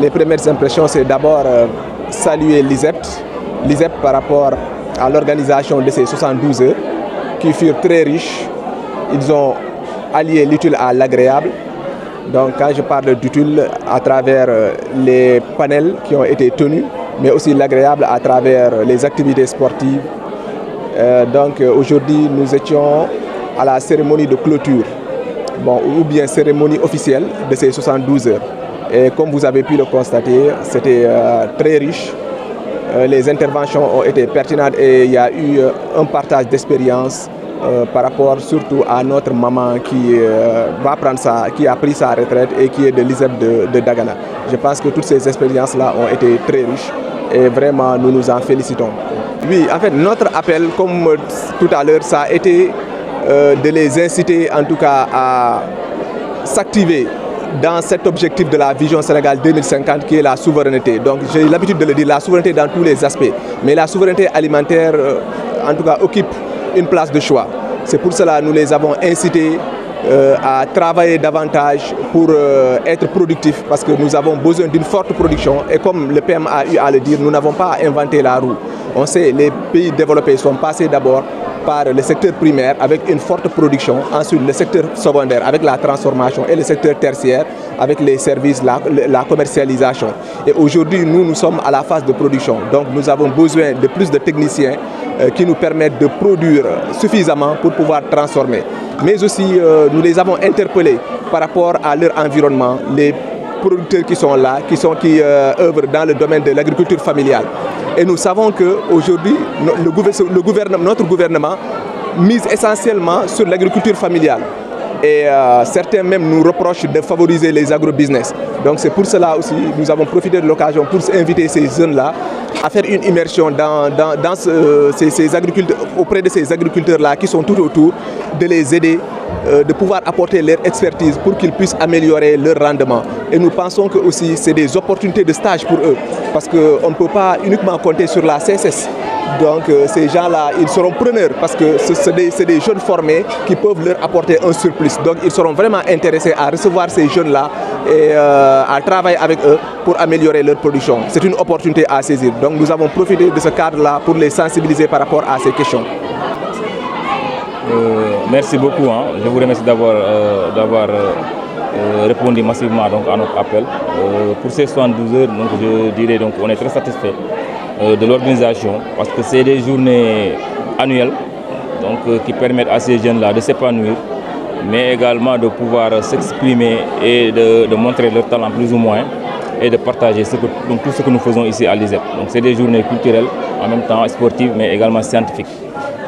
les premières impressions, c'est d'abord saluer l'ISEP par rapport à l'organisation de ces 72 heures qui furent très riches. Ils ont allié l'utile à l'agréable. Donc quand je parle d'utile, à travers les panels qui ont été tenus, mais aussi l'agréable à travers les activités sportives. Donc aujourd'hui, nous étions à la cérémonie de clôture, ou bien cérémonie officielle de ces 72 heures. Et comme vous avez pu le constater, c'était très riche. Les interventions ont été pertinentes et il y a eu un partage d'expérience par rapport surtout à notre maman qui qui a pris sa retraite et qui est de l'ISEP de Dagana. Je pense que toutes ces expériences-là ont été très riches et vraiment nous nous en félicitons. Oui, en fait, notre appel, comme tout à l'heure, ça a été de les inciter en tout cas à s'activer dans cet objectif de la vision Sénégal 2050 qui est la souveraineté. Donc j'ai l'habitude de le dire, la souveraineté dans tous les aspects. Mais la souveraineté alimentaire, en tout cas, occupe une place de choix. C'est pour cela que nous les avons incités à travailler davantage pour être productifs parce que nous avons besoin d'une forte production et comme le PM a eu à le dire, nous n'avons pas à inventer la roue. On sait que les pays développés sont passés d'abord par le secteur primaire avec une forte production, ensuite le secteur secondaire avec la transformation et le secteur tertiaire avec les services, la commercialisation. Et aujourd'hui, nous sommes à la phase de production. Donc nous avons besoin de plus de techniciens qui nous permettent de produire suffisamment pour pouvoir transformer. Mais aussi, nous les avons interpellés par rapport à leur environnement, les producteurs qui sont là, qui œuvrent dans le domaine de l'agriculture familiale. Et nous savons qu'aujourd'hui, notre gouvernement mise essentiellement sur l'agriculture familiale. Et certains même nous reprochent de favoriser les agrobusiness. Donc c'est pour cela aussi nous avons profité de l'occasion pour inviter ces jeunes-là à faire une immersion auprès de ces agriculteurs-là qui sont tout autour, de les aider, de pouvoir apporter leur expertise pour qu'ils puissent améliorer leur rendement. Et nous pensons que aussi c'est des opportunités de stage pour eux, parce qu'on ne peut pas uniquement compter sur la CSS. Donc ces gens-là, ils seront preneurs parce que c'est des jeunes formés qui peuvent leur apporter un surplus. Donc ils seront vraiment intéressés à recevoir ces jeunes-là et à travailler avec eux pour améliorer leur production. C'est une opportunité à saisir. Donc nous avons profité de ce cadre-là pour les sensibiliser par rapport à ces questions. Merci beaucoup. Je vous remercie d'avoir répondu massivement donc, à notre appel. Pour ces 72 heures, donc, je dirais qu'on est très satisfait de l'organisation parce que c'est des journées annuelles donc, qui permettent à ces jeunes-là de s'épanouir, mais également de pouvoir s'exprimer et de montrer leur talent plus ou moins et de partager tout ce que nous faisons ici à l'ISEP. Donc c'est des journées culturelles, en même temps sportives, mais également scientifiques.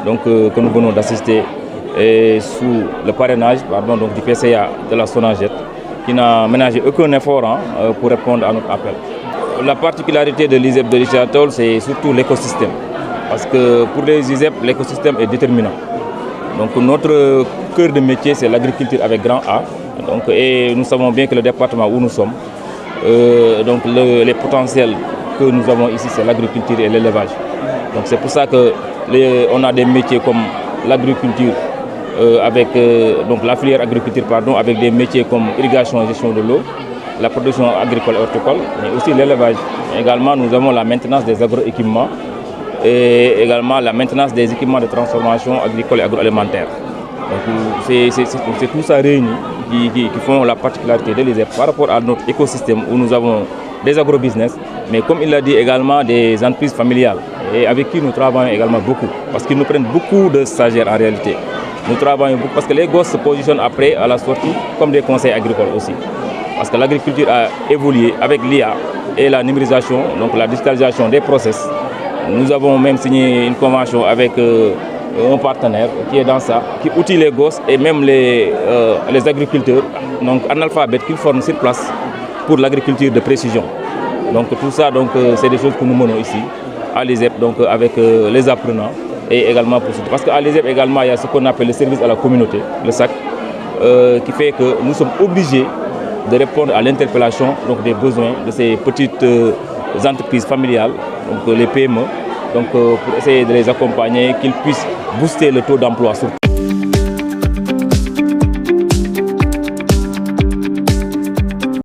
Donc, que nous venons d'assister sous le parrainage donc, du PCA de la SONAGED qui n'a ménagé aucun effort pour répondre à notre appel. La particularité de l'ISEP de Richard Toll, c'est surtout l'écosystème. Parce que pour les ISEP, l'écosystème est déterminant. Donc notre cœur de métier, c'est l'agriculture avec grand A. Donc, et nous savons bien que le département où nous sommes, donc les potentiels que nous avons ici, c'est l'agriculture et l'élevage. Donc c'est pour ça qu'on a des métiers comme l'agriculture, avec donc la filière agriculture, avec des métiers comme irrigation et gestion de l'eau, la production agricole et horticole, mais aussi l'élevage. Également, nous avons la maintenance des agroéquipements et également la maintenance des équipements de transformation agricole et agroalimentaire. C'est tout ça réuni qui font la particularité de l'ISEP par rapport à notre écosystème où nous avons des agrobusiness, mais comme il l'a dit également des entreprises familiales et avec qui nous travaillons également beaucoup parce qu'ils nous prennent beaucoup de stagiaires en réalité. Nous travaillons beaucoup parce que les gosses se positionnent après à la sortie comme des conseils agricoles aussi. Parce que l'agriculture a évolué avec l'IA et la numérisation, donc la digitalisation des process. Nous avons même signé une convention avec un partenaire qui est dans ça, qui outille les gosses et même les agriculteurs, donc analphabètes qu'ils forment sur place pour l'agriculture de précision. Donc tout ça, c'est des choses que nous menons ici à l'ISEP, donc avec les apprenants et également pour parce qu'à l'ISEP également il y a ce qu'on appelle le service à la communauté, le SAC, qui fait que nous sommes obligés de répondre à l'interpellation des besoins de ces petites entreprises familiales, donc les PME, donc pour essayer de les accompagner, qu'ils puissent booster le taux d'emploi surtout.